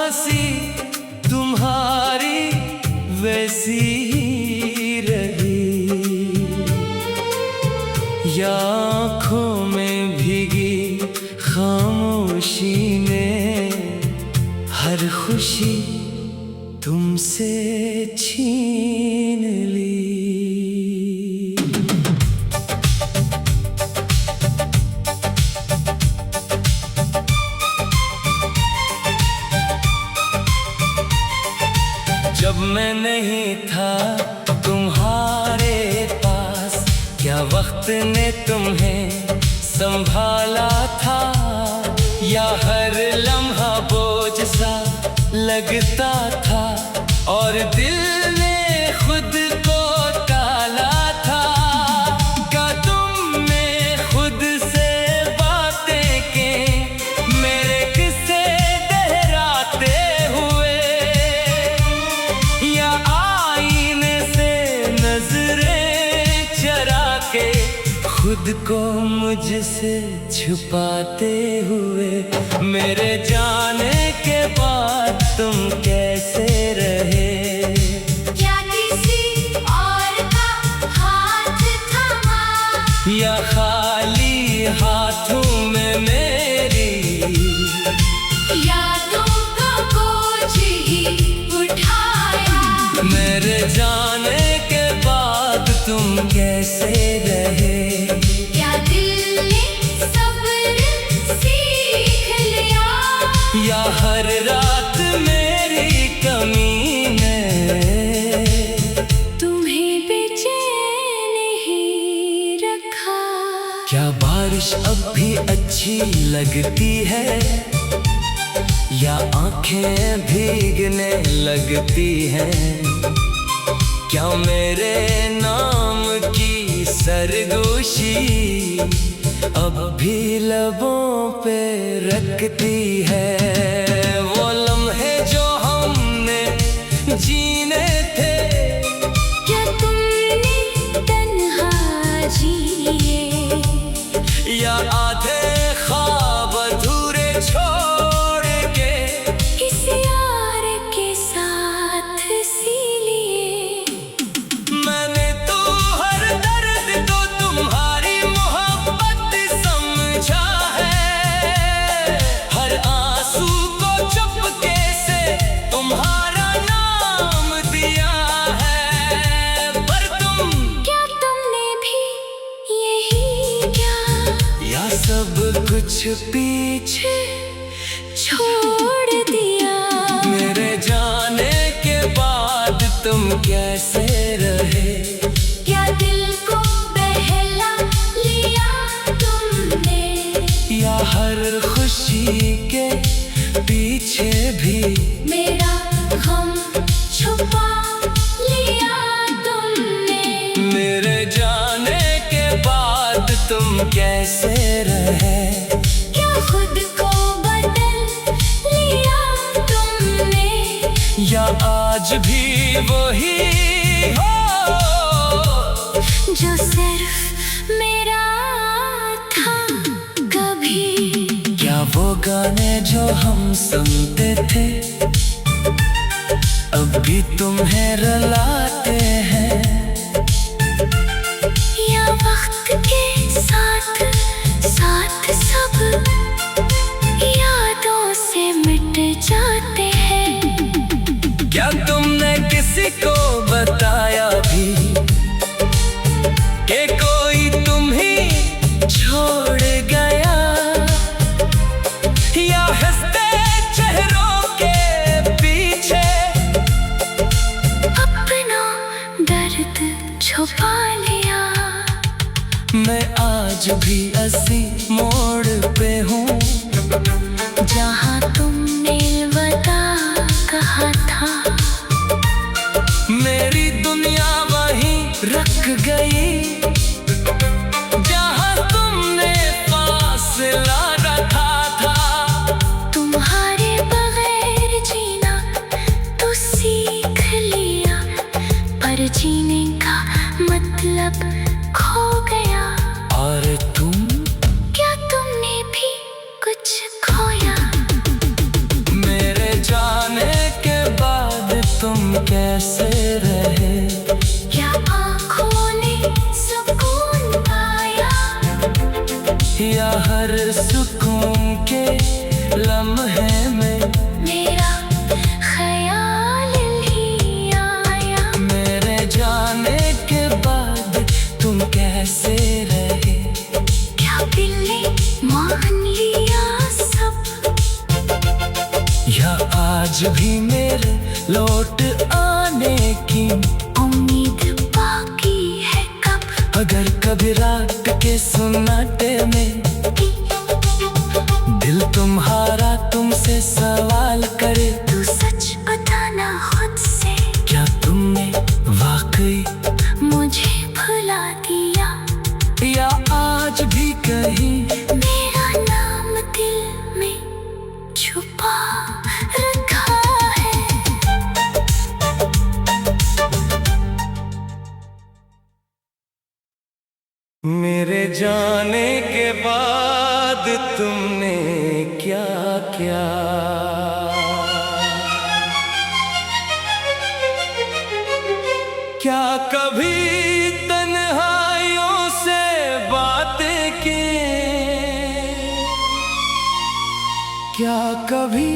हंसी तुम्हारी वैसी ही रही, या आँखों में भीगी खामोशी ने हर खुशी तुमसे छीन ली। जब मैं नहीं था तुम्हारे पास, क्या वक्त ने तुम्हें संभाला था, या हर लम्हा बोझ सा लगता था और दिल ने खुद को टाला था। क्या तुमने खुद से बातें की, मेरे किस्से दोहराते हुए, या आईने से नजरें चरा के खुद को मुझसे छुपाते हुए। मेरे जाने के बाद तुम कैसे रहे, क्या किसी और का हाथ थामा, या खाली हाथों में मेरी यादों का बोझ ही उठाया। मेरे जाने के बाद तुम कैसे रहे, क्या दिल ने सब्र सीख लिया, या हर रात मेरी कमी ने तुम्हें बेचैन ही रखा। क्या बारिश अब भी अच्छी लगती है, या आंखें भीगने लगती हैं, क्या मेरे नाम की सरगोशी अब भी लबों पे रखती है। वो लम्हे जो हमने जीने थे, क्या तुमने तन्हा जिए, या आधे ख्वाब अधूरे छोड़ के किसी और के साथ सी लिए। मैंने तो हर दर्द को तुम्हारी मोहब्बत समझा है, हर आंसू को चुपके से तुम्हारा नाम दिया है। पर तुम, क्या तुमने भी यही क्या, या सब कुछ पीछे छोड़ दिया। मेरे जाने के बाद तुम कैसे रहे, क्या दिल को बहला लिया तुमने, या हर खुशी के पीछे भी मेरा गम छुपा लिया तुमने। मेरे जाने के बाद तुम कैसे रहे, क्या खुद को बदल लिया तुमने, या आज भी वही हो जो सिर्फ मेरा था कभी। क्या वो गाने जो हम सुनते थे अब भी तुम्हें रुलाते हैं, या वक्त के साथ साथ सब यादों से मिट जाते हैं। क्या तुमने किसी को बताया भी कि कोई तुम ही छोड़ गया, या हंसते चेहरों के पीछे अपना दर्द छुपा लिया। मैं आज भी इसी मोड़ पे हूँ जहाँ तुमने अलविदा कहा था। मेरी दुनिया कैसे रहे। क्या आँखों ने सुकून पाया, या हर सुकून के लम्हे में मेरा ख्याल ही आया। मेरे जाने के बाद तुम कैसे रहे। क्या दिल ने मान लिया सब, या आज भी मेरे लौट आने की उम्मीद बाकी है कब। अगर कभी रात के सन्नाटे में दिल तुम्हारा तुमसे सवाल करे, तू सच बताना खुद से, क्या तुमने वाकई मुझे भुला दिया, या आज भी कहीं मेरा नाम दिल में छुपा रखा है। मेरे जाने के बाद तुमने क्या क्या। क्या कभी तन्हाइयों से बातें की, क्या कभी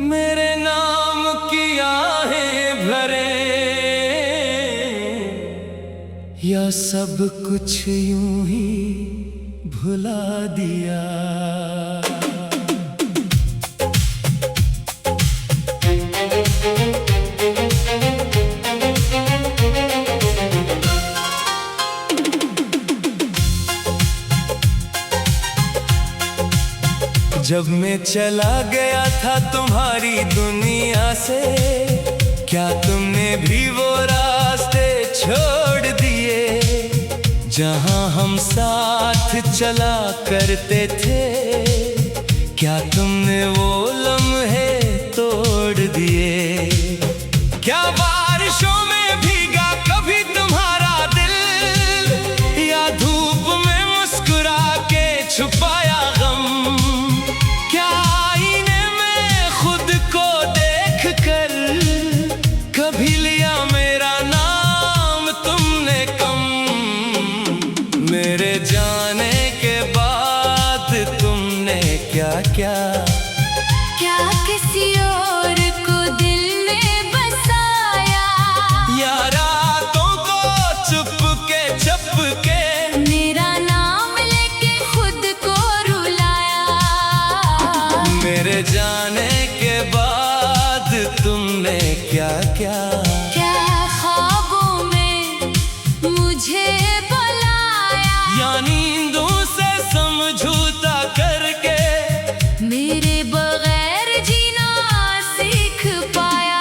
मेरे नाम की आहें भरे, या सब कुछ यूं ही भुला दिया। जब मैं चला गया था तुम्हारी दुनिया से, क्या तुमने भी वो रास्ते छोड़ दिए जहां हम साथ चला करते थे। क्या तुमने वो लम्हे तोड़ दिए। क्या बारिशों में भीगा कभी तुम्हारा दिल, या धूप में मुस्कुरा के छुपाया गम। क्या आईने में खुद को देख कर कभी लिया मेरा नाम तुमने कम। मेरे जाने के बाद तुमने क्या क्या। क्या किसी और को दिल में बसाया, या रातों को चुपके मेरा नाम लेके खुद को रुलाया। मेरे जाने के बाद तुमने क्या क्या। क्या ख्वाबों में मुझे बुलाया, या नींदों से समझौता करके मेरे बगैर जीना सीख पाया।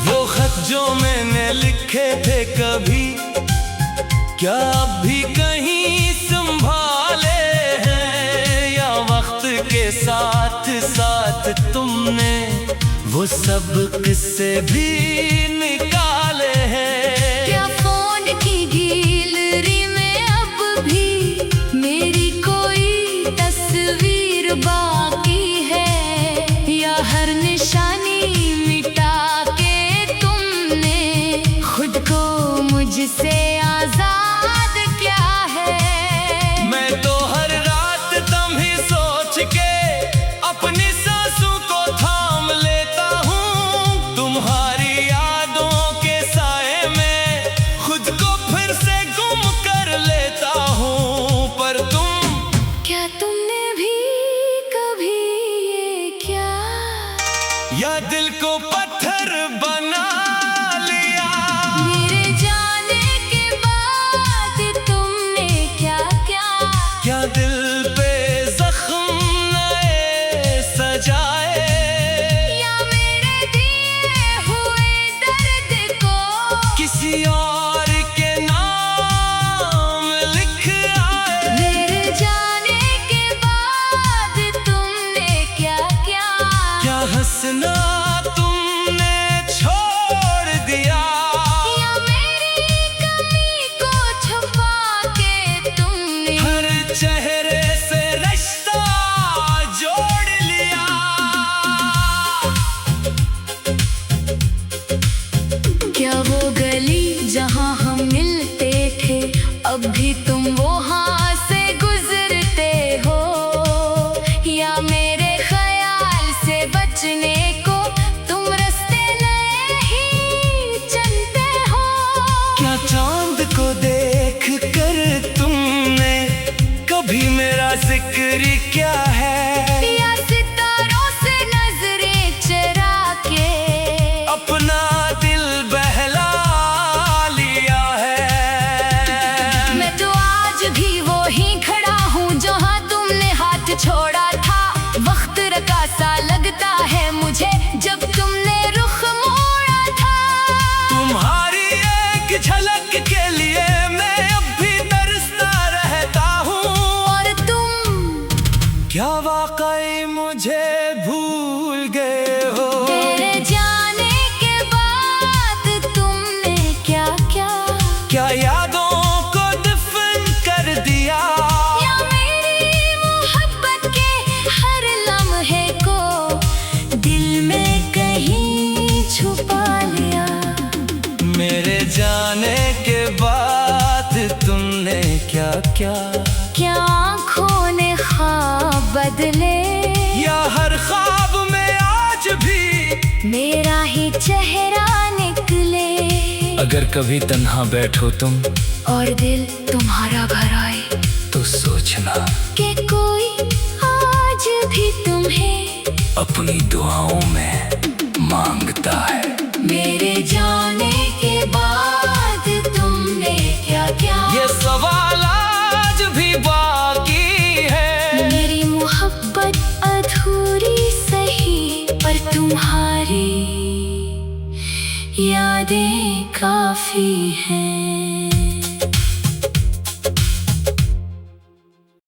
वो खत जो मैंने लिखे थे कभी, क्या अब भी कहीं संभाले हैं, या वक्त के साथ साथ तुमने वो सब किस्से भी निकाले हैं। क्या फोन की गैलरी में अब भी मेरी कोई तस्वीर बाकी है, या हर निशानी मिटा के तुमने खुद को मुझसे आजाद किया है। मैं तो हर रात तुम्हें सोच के अपनी सांसों को थाम लेता हूँ। तुम्हारी यादों के साए में खुद को फिर से गुम कर लेता हूँ। पर क्या तुमने भी कभी ये क्या, या दिल को पत्थर बना लिया। मेरे जाने के बाद तुमने क्या क्या। क्या दिल पे जख्म नए सजाए, या मेरे दिए हुए दर्द को किसी और के नाम लिख आए। मेरे जाने के बाद तुमने क्या क्या। क्या हंसना तुमने छोड़ दिया, या मेरी कमी को छुपा क्या है? या सितारों से नजरें चरा के अपना दिल बहला लिया है। मैं तो आज भी वो ही खड़ा हूँ जहाँ तुमने हाथ छोड़ा था। वक्त रका सा लगता है मुझे जब तुमने रुख मोड़ा था। तुम्हारी एक झलक के लिए मैं अब भी तरसता रहता हूँ। और तुम क्या वाकई मुझे भूल गए हो? तेरे जाने के बाद तुमने क्या क्या क्या यादों को दफन कर दिया? या मेरी मोहब्बत के हर लम्हे को दिल में कहीं छुपा लिया? मेरे जाने के बाद तुमने क्या क्या? क्या आँखों ने ख्वाब बदले? या हर ख्वाब में आज भी मेरा ही चेहरा निकले? अगर कभी तन्हा बैठो तुम और दिल तुम्हारा भर आए तो सोचना कि कोई आज भी तुम्हें अपनी दुआओं में मांगता है। मेरे जाने के बाद तुमने क्या क्या? ये सवाल आज भी बाकी है। मेरी मोहब्बत अधूरी सही पर तुम्हारी यादें काफी हैं।